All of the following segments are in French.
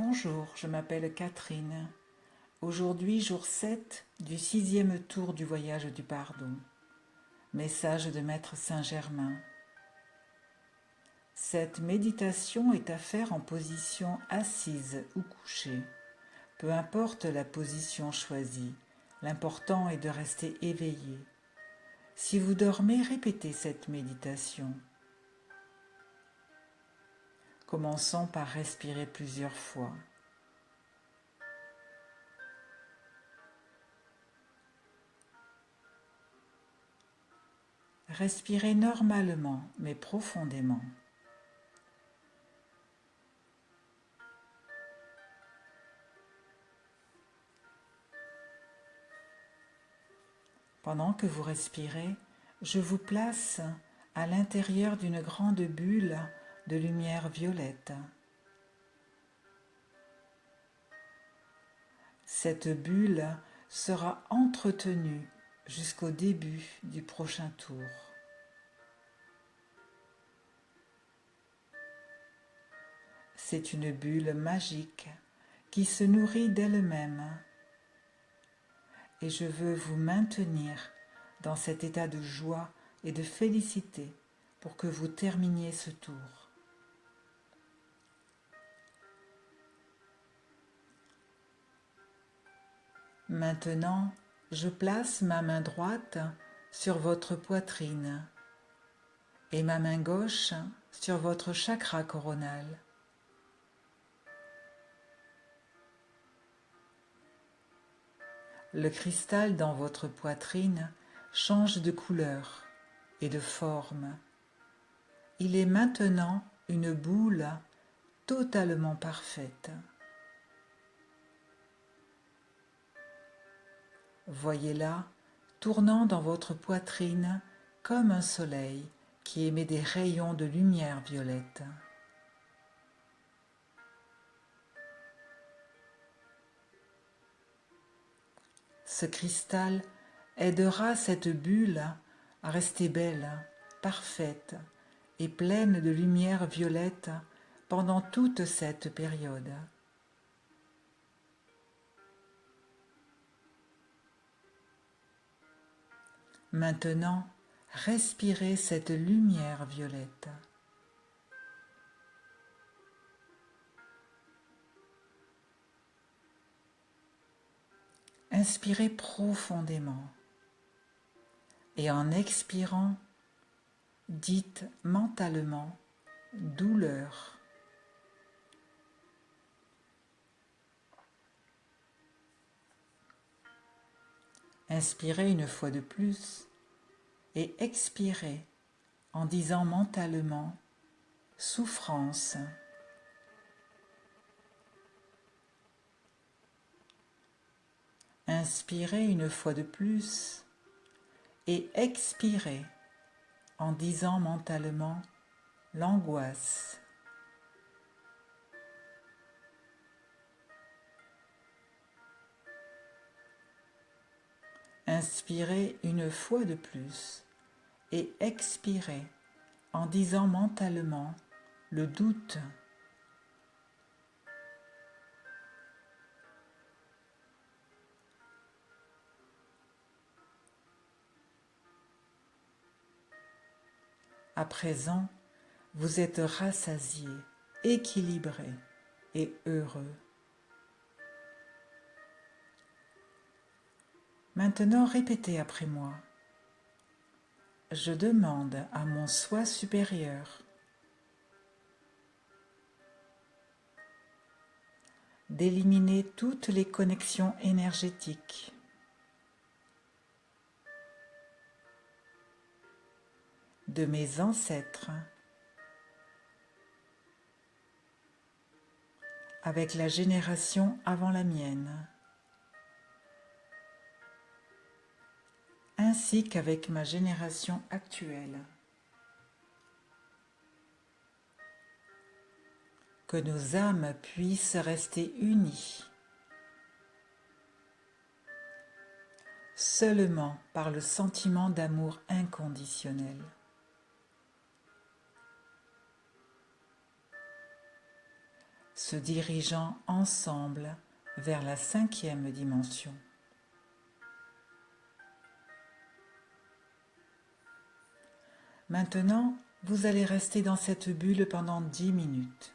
Bonjour, je m'appelle Catherine. Aujourd'hui, jour 7 du 6e tour du voyage du pardon. Message de Maître Saint-Germain. Cette méditation est à faire en position assise ou couchée. Peu importe la position choisie, l'important est de rester éveillé. Si vous dormez, répétez cette méditation. Commençons par respirer plusieurs fois. Respirez normalement, mais profondément. Pendant que vous respirez, je vous place à l'intérieur d'une grande bulle de lumière violette. Cette bulle sera entretenue jusqu'au début du prochain tour. C'est une bulle magique qui se nourrit d'elle-même. Et je veux vous maintenir dans cet état de joie et de félicité pour que vous terminiez ce tour. Maintenant, je place ma main droite sur votre poitrine et ma main gauche sur votre chakra coronal. Le cristal dans votre poitrine change de couleur et de forme. Il est maintenant une boule totalement parfaite. Voyez-la tournant dans votre poitrine comme un soleil qui émet des rayons de lumière violette. Ce cristal aidera cette bulle à rester belle, parfaite et pleine de lumière violette pendant toute cette période. Maintenant, respirez cette lumière violette. Inspirez profondément et en expirant, dites mentalement « douleur ». Inspirez une fois de plus et expirez en disant mentalement « souffrance ». Inspirez une fois de plus et expirez en disant mentalement « l'angoisse ». Inspirez une fois de plus et expirez en disant mentalement le doute. À présent, vous êtes rassasié, équilibré et heureux. Maintenant, répétez après moi. Je demande à mon soi supérieur d'éliminer toutes les connexions énergétiques de mes ancêtres avec la génération avant la mienne, ainsi qu'avec ma génération actuelle. Que nos âmes puissent rester unies, seulement par le sentiment d'amour inconditionnel. se dirigeant ensemble vers la 5e dimension. Maintenant, vous allez rester dans cette bulle pendant 10 minutes.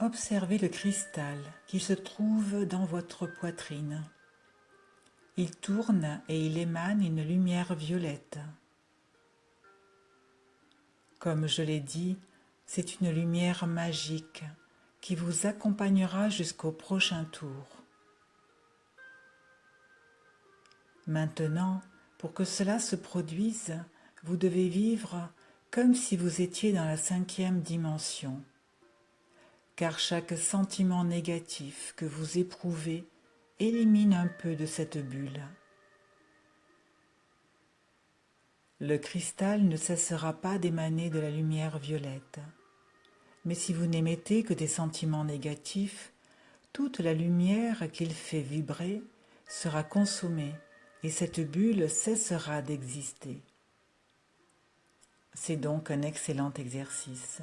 Observez le cristal qui se trouve dans votre poitrine. Il tourne et il émane une lumière violette. Comme je l'ai dit, c'est une lumière magique qui vous accompagnera jusqu'au prochain tour. Maintenant, pour que cela se produise, vous devez vivre comme si vous étiez dans la 5e dimension, car chaque sentiment négatif que vous éprouvez élimine un peu de cette bulle. Le cristal ne cessera pas d'émaner de la lumière violette, mais si vous n'émettez que des sentiments négatifs, toute la lumière qu'il fait vibrer sera consommée et cette bulle cessera d'exister. C'est donc un excellent exercice.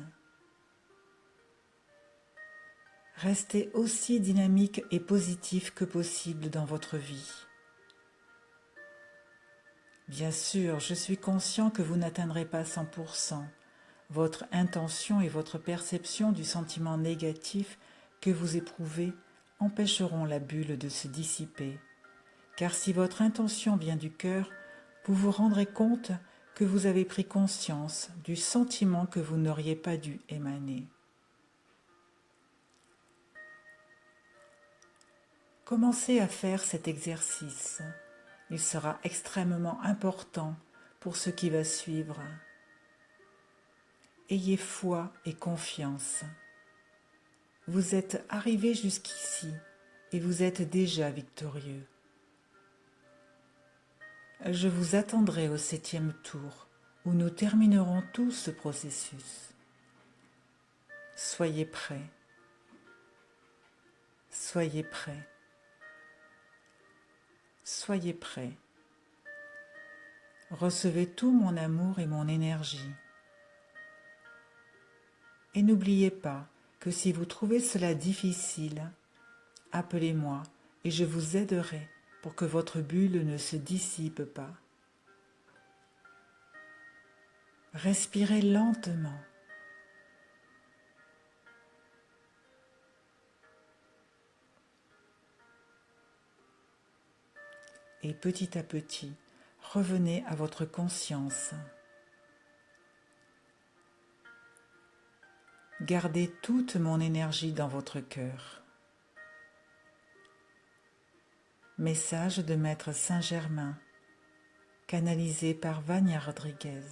Restez aussi dynamique et positif que possible dans votre vie. Bien sûr, je suis conscient que vous n'atteindrez pas 100%. Votre intention et votre perception du sentiment négatif que vous éprouvez empêcheront la bulle de se dissiper. Car si votre intention vient du cœur, vous vous rendrez compte que vous avez pris conscience du sentiment que vous n'auriez pas dû émaner. Commencez à faire cet exercice. Il sera extrêmement important pour ce qui va suivre. Ayez foi et confiance. Vous êtes arrivé jusqu'ici et vous êtes déjà victorieux. Je vous attendrai au 7e tour où nous terminerons tout ce processus. Soyez prêts. Soyez prêts. Soyez prêts. Recevez tout mon amour et mon énergie. Et n'oubliez pas que si vous trouvez cela difficile, appelez-moi et je vous aiderai pour que votre bulle ne se dissipe pas. Respirez lentement. Et petit à petit, revenez à votre conscience. Gardez toute mon énergie dans votre cœur. Message de Maître Saint-Germain, canalisé par Vania Rodriguez.